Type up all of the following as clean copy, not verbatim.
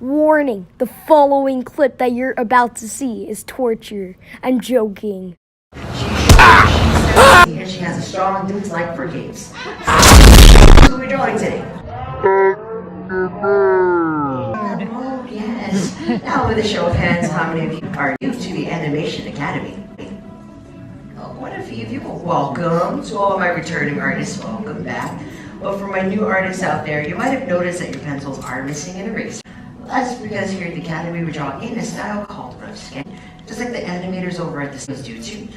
Warning, the following clip that you're about to see is torture. I'm joking. And she has a strong dislike for games. So we're drawing today. Oh, yes. Now with a show of hands, how many of you are new to the Animation Academy? Oh, quite a few of you. Welcome to all of my returning artists. Welcome back. But for my new artists out there, you might have noticed that your pencils are missing an eraser. That's because here at the Academy we draw in a style called rough sketch. Just like the animators over at the YouTube,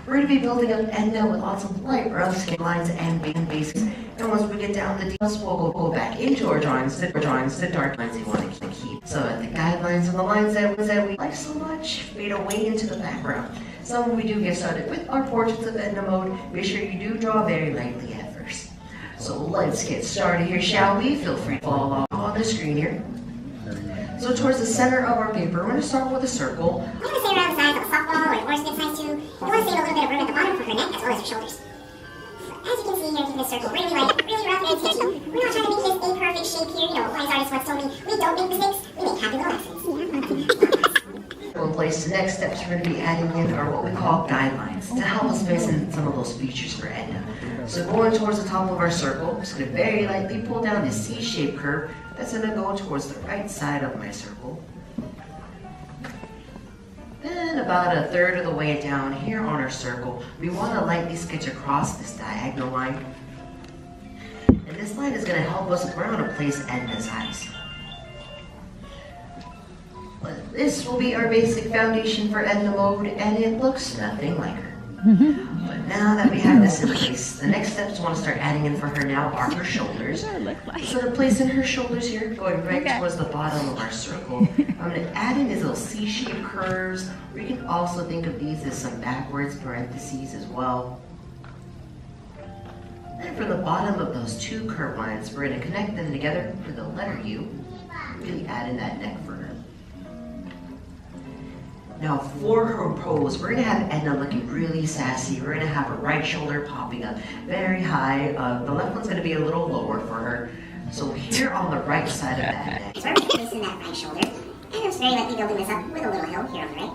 we're going to be building up Edna with lots of light rough sketch lines and basics. And once we get down the details, we'll go back into our drawings, the dark lines you want to keep. So the guidelines and the lines that we like so much fade away into the background. So when we do get started with our portraits of Edna Mode, make sure you do draw very lightly at first. So let's get started here, shall we? Feel free to follow along on the screen here. So towards the center of our paper, we're going to start with a circle. I'm going to say around the size of a softball or an orange size too. You want to save a little bit of room at the bottom for her neck as well as her shoulders. As you can see here, keeping this circle really light, really rough and sketchy. We're not trying to make this a perfect shape here. You know, wise artists once told me, we don't make mistakes, we make happy little accidents. In place, the next steps we're going to be adding in are what we call guidelines to help us place in some of those features for Edna. So going towards the top of our circle, I'm just going to very lightly pull down this C-shaped curve that's going to go towards the right side of my circle. Then about a third of the way down here on our circle, we want to lightly sketch across this diagonal line. And this line is going to help us learn how to place Edna's eyes. This will be our basic foundation for Edna Mode, and it looks nothing like her. But now that we have this in place, the next steps we want to start adding in for her now are her shoulders. So to place in her shoulders here, going right towards the bottom of our circle, I'm going to add in these little C-shaped curves. We can also think of these as some backwards parentheses as well. Then from the bottom of those two curved lines, we're going to connect them together with the letter U. Really add in that neck for her. Now for her pose, we're going to have Edna looking really sassy. We're going to have her right shoulder popping up very high. The left one's going to be a little lower for her. So here on the right side of that neck. So we're going to place in that right shoulder. And I'm just very lightly building this up with a little hill here on the right.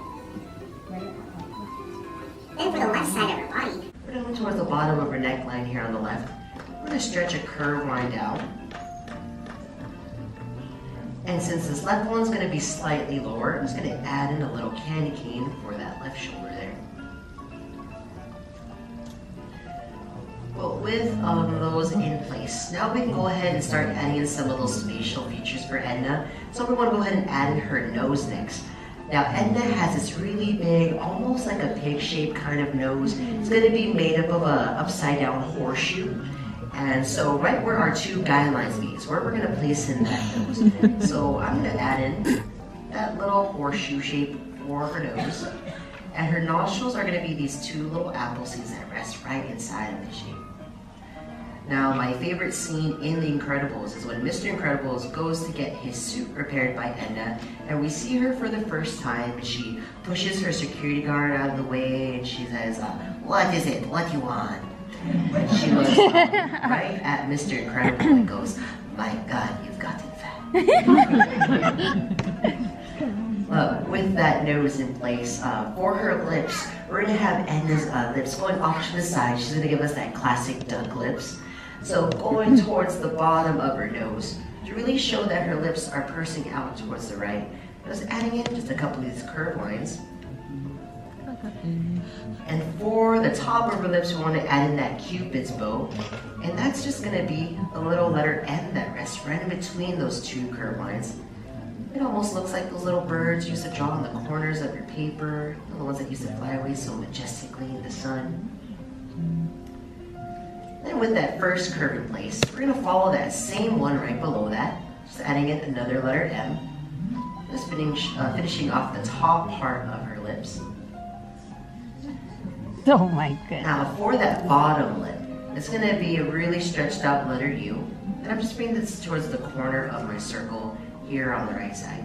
Then for the left side of her body, we're going towards the bottom of her neckline here on the left. We're going to stretch a curved line down. And since this left one's going to be slightly lower, I'm just going to add in a little candy cane for that left shoulder there. Well, with those in place, now we can go ahead and start adding in some of those facial features for Edna. So we want to go ahead and add in her nose next. Now Edna has this really big, almost like a pig-shaped kind of nose. It's going to be made up of a upside-down horseshoe. And so right where our two guidelines meet is where we're going to place in that nose. So I'm going to add in that little horseshoe shape for her nose. And her nostrils are going to be these two little apple seeds that rest right inside of the shape. Now my favorite scene in The Incredibles is when Mr. Incredibles goes to get his suit repaired by Edna, and we see her for the first time, and she pushes her security guard out of the way and she says, "What is it? What do you want?" When she looks right at Mr. Incredible and goes, "My God, you've gotten fat." With that nose in place, for her lips, we're going to have Edna's lips going off to the side. She's going to give us that classic duck lips. So going towards the bottom of her nose to really show that her lips are pursing out towards the right. Just adding in just a couple of these curved lines. And for the top of her lips, we want to add in that Cupid's bow. And that's just going to be a little letter M that rests right in between those two curved lines. It almost looks like those little birds you used to draw on the corners of your paper, the ones that used to fly away so majestically in the sun. Then with that first curve in place, we're going to follow that same one right below that, just adding in another letter M. Just finishing off the top part of her lips. Oh my goodness. Now for that bottom lip, it's going to be a really stretched out letter U. And I'm just bringing this towards the corner of my circle here on the right side.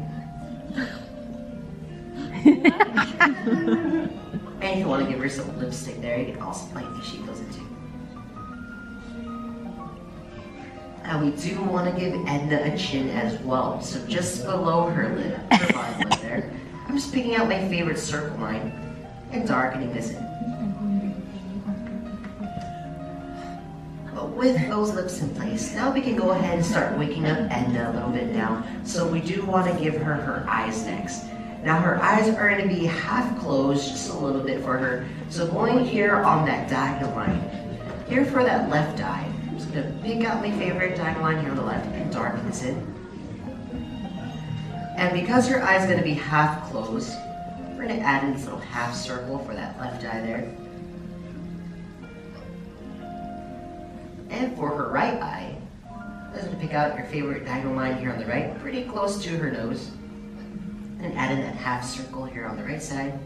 And if you want to give her some lipstick there, you can also lightly shape those in too. And we do want to give Edna a chin as well. So just below her lip, her bottom lip there, I'm just picking out my favorite circle line and darkening this in. But with those lips in place, now we can go ahead and start waking up Edna a little bit now. So we do want to give her her eyes next. Now her eyes are going to be half closed, just a little bit for her. So going here on that diagonal line, here for that left eye, I'm just going to pick out my favorite diagonal line here on the left and darken this in. And because her eye is going to be half closed, we're going to add in this little half circle for that left eye there. And for her right eye, I'm just going to pick out your favorite diagonal line here on the right, pretty close to her nose. And add in that half circle here on the right side.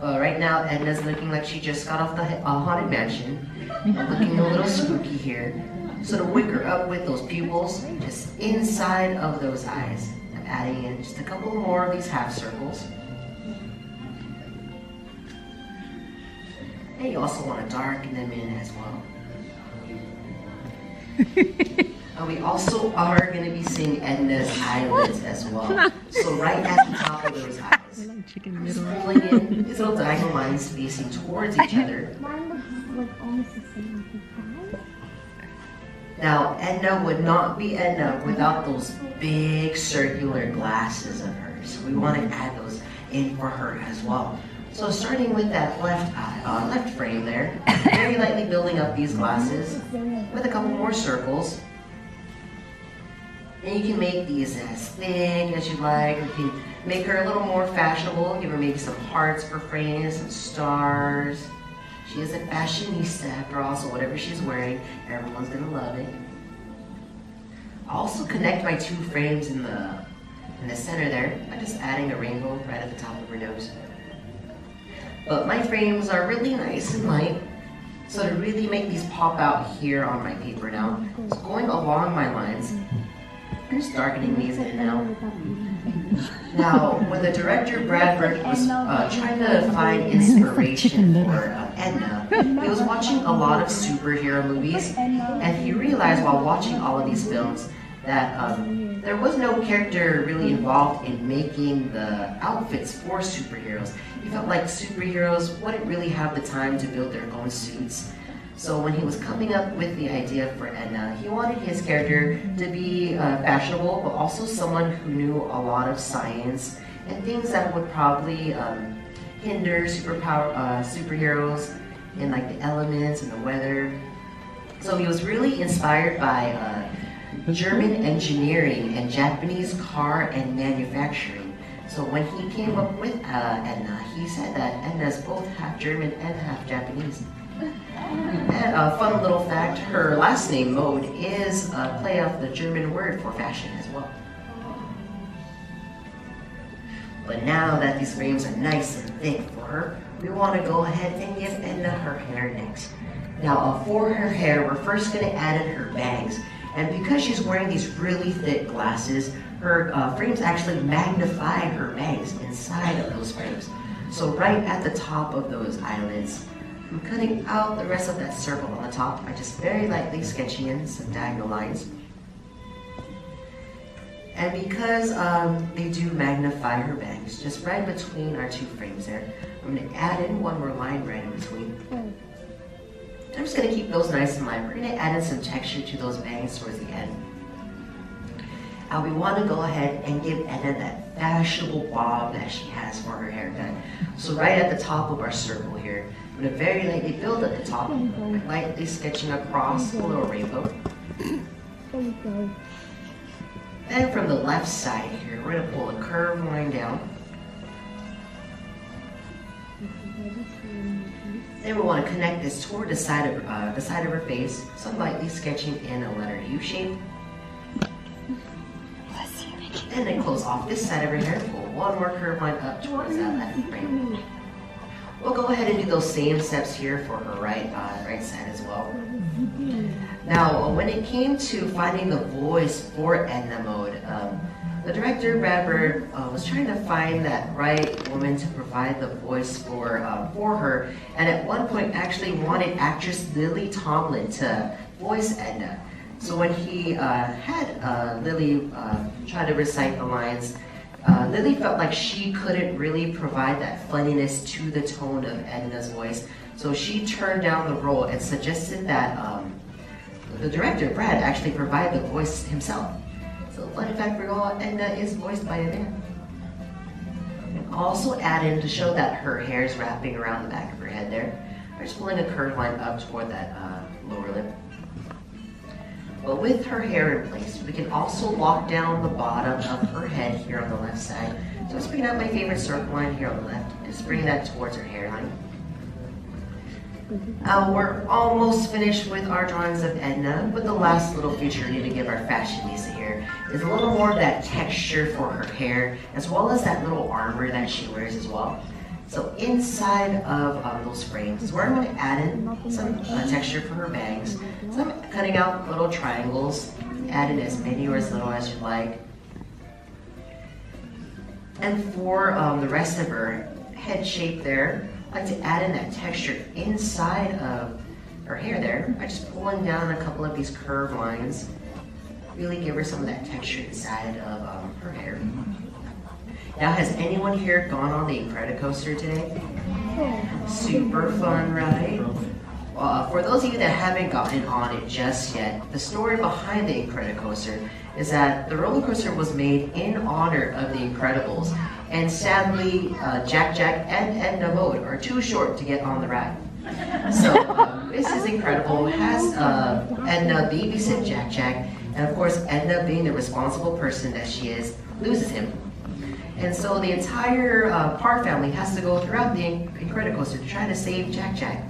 Right now, Edna's looking like she just got off the Haunted Mansion. Looking a little spooky here. So to wake her up with those pupils, just inside of those eyes, I'm adding in just a couple more of these half circles. And you also want to darken them in as well. And we also are going to be seeing Edna's eyelids as well. So right at the top of those eyes, just pulling in these little diagonal lines facing towards each other. Mine looks like almost the same as the Now, Edna would not be Edna without those big circular glasses of hers. So we want to add those in for her as well. So starting with that left eye, left frame there, very lightly building up these glasses with a couple more circles. And you can make these as thick as you like. You can make her a little more fashionable. Give her maybe some hearts for frames, some stars. She is a fashionista after all, so whatever she's wearing, everyone's gonna love it. I'll also connect my two frames in the center there by just adding a rainbow right at the top of her nose. But my frames are really nice and light, so to really make these pop out here on my paper now, just going along my lines, I'm just darkening these in now. Now, when the director Brad Bird was trying to find inspiration for Edna, he was watching a lot of superhero movies, and he realized while watching all of these films that there was no character really involved in making the outfits for superheroes. He felt like superheroes wouldn't really have the time to build their own suits. So when he was coming up with the idea for Edna, he wanted his character to be fashionable, but also someone who knew a lot of science and things that would probably hinder superheroes in like the elements and the weather. So he was really inspired by German engineering and Japanese car and manufacturing. So when he came up with Edna, he said that Edna's both half German and half Japanese. And a fun little fact, her last name, Mode, is a play off the German word for fashion as well. But now that these frames are nice and thick for her, we want to go ahead and give Edna her hair next. Now for her hair, we're first going to add in her bangs. And because she's wearing these really thick glasses, her frames actually magnify her bangs inside of those frames. So right at the top of those eyelids, I'm cutting out the rest of that circle on the top by just very lightly sketching in some diagonal lines. And because they do magnify her bangs, just right between our two frames there, I'm going to add in one more line right in between. I'm just going to keep those nice and light. We're going to add in some texture to those bangs towards the end. Now we want to go ahead and give Edna that fashionable bob that she has for her haircut. So right at the top of our circle here, I'm going to very lightly build at the top, lightly sketching across a little rainbow. Then from the left side here, we're going to pull a curved line down. Then we want to connect this toward the side of her face, so I'm lightly sketching in a letter U shape. And then close off this side of her hair, pull one more curved line up towards that left frame. We'll go ahead and do those same steps here for her right side as well. Now, when it came to finding the voice for Edna Mode, the director, Brad Bird, was trying to find that right woman to provide the voice for her, and at one point actually wanted actress Lily Tomlin to voice Edna. So when he had Lily try to recite the lines, Lily felt like she couldn't really provide that funniness to the tone of Edna's voice. So she turned down the role and suggested that the director, Brad, actually provide the voice himself. So fun fact for you all, Edna is voiced by a man. And also add in to show that her hair is wrapping around the back of her head there. We're just pulling a curved line up toward that lower lip. But with her hair in place, we can also lock down the bottom of her head here on the left side. So let's bring out my favorite circle line here on the left. Just bring that towards her hairline. We're almost finished with our drawings of Edna, but the last little feature we need to give our fashionista here is a little more of that texture for her hair, as well as that little armor that she wears as well. So inside of those frames is where I'm going to add in some texture for her bangs. So I'm cutting out little triangles, add in as many or as little as you like. And for the rest of her head shape there, I like to add in that texture inside of her hair there by just pulling down a couple of these curved lines. Really give her some of that texture inside of her hair. Now, has anyone here gone on the Incredicoaster today? Super fun, right? For those of you that haven't gotten on it just yet, the story behind the Incredicoaster is that the roller coaster was made in honor of the Incredibles, and sadly, Jack Jack and Edna Mode are too short to get on the ride. So this is incredible. Has Edna babysit Jack Jack, and of course, Edna, being the responsible person that she is, loses him. And so the entire Park family has to go throughout the Incredicoaster to try to save Jack Jack.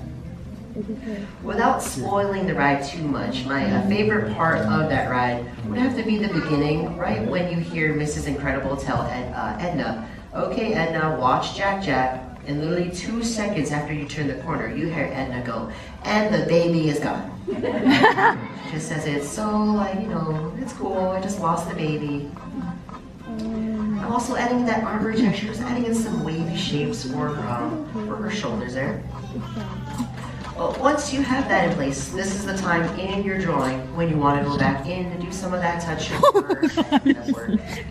Without spoiling the ride too much, my favorite part of that ride would have to be the beginning, right when you hear Mrs. Incredible tell Edna, "Okay, Edna, watch Jack Jack," and literally 2 seconds after you turn the corner, you hear Edna go, "And the baby is gone." She just says it so like, you know, it's cool, I just lost the baby. I'm also adding that armor texture, just adding in some wavy shapes for her shoulders there. Well, once you have that in place, this is the time in your drawing when you want to go back in and do some of that touch-up work.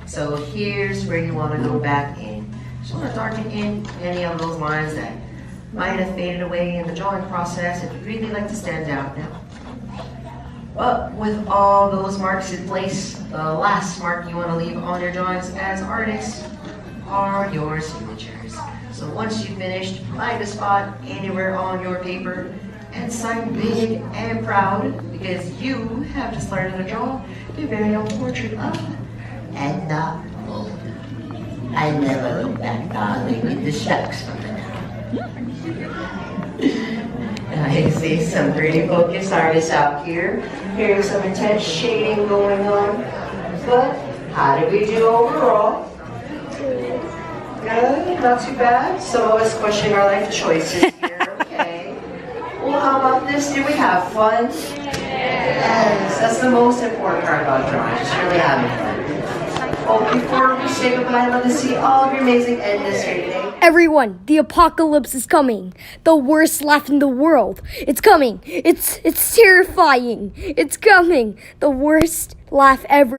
So here's where you want to go back in. Just want to darken in any of those lines that might have faded away in the drawing process if you really like to stand out now. But with all those marks in place, the last mark you want to leave on your drawings as artists are your signatures. So once you've finished, find a spot anywhere on your paper and sign big and proud, because you have just learned how to draw your very own portrait of Edna Mode. I never look back, darling, with the shucks from the I see some pretty focused artists out here. Here's some intense shading going on. But how did we do overall? Good, not too bad. Some of us questioning our life choices here. Okay. Well, how about this? Did we have fun? Yes, that's the most important part about drawing, just really having fun. Oh, before we say goodbye, let us see all of your amazing Ednas here today. Everyone, the apocalypse is coming. The worst laugh in the world. It's coming. It's terrifying. It's coming. The worst laugh ever.